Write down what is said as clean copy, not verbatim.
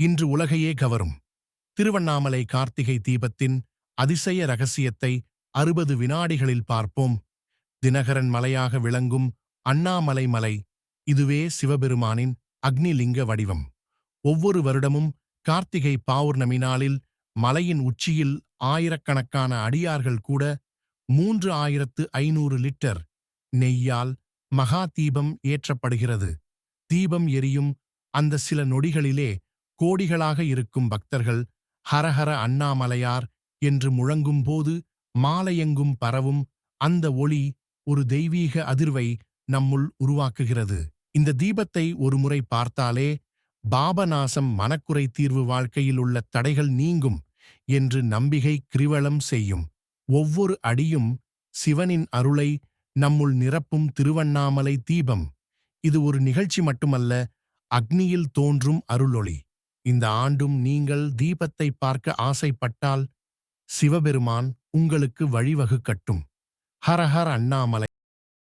இன்று உலகையே கவரும் திருவண்ணாமலை கார்த்திகை தீபத்தின் அதிசய ரகசியத்தை 60 வினாடிகளில் பார்ப்போம். தினகரன் மலையாக விளங்கும் அண்ணாமலை மலை, இதுவே சிவபெருமானின் அக்னிலிங்க வடிவம். ஒவ்வொரு வருடமும் கார்த்திகை பௌர்ணமி நாளில் மலையின் உச்சியில் ஆயிரக்கணக்கான அடியார்கள் கூட 3500 லிட்டர் நெய்யால் மகா தீபம் ஏற்றப்படுகிறது. தீபம் எரியும் அந்த சில நொடிகளிலே கோடிகளாக இருக்கும் பக்தர்கள் ஹரஹர அண்ணாமலையார் என்று முழங்கும்போது மாலையெங்கும் பரவும் அந்த ஒளி ஒரு தெய்வீக அதிர்வை நம்முள் உருவாக்குகிறது. இந்த தீபத்தை ஒருமுறை பார்த்தாலே பாபநாசம் மனக்குறை தீர்வு வாழ்க்கையில் உள்ள தடைகள் நீங்கும் என்று நம்பிக்கை கிரிவலம் செய்யும். ஒவ்வொரு அடியும் சிவனின் அருளை நம்முள் நிரப்பும் திருவண்ணாமலை தீபம். இது ஒரு நிகழ்ச்சி மட்டுமல்ல, அக்னியில் தோன்றும் அருளொளி. இந்த ஆண்டும் நீங்கள் தீபத்தை பார்க்க ஆசைப்பட்டால் சிவபெருமான் உங்களுக்கு வழிவகுக்கட்டும். ஹர ஹர அண்ணாமலை.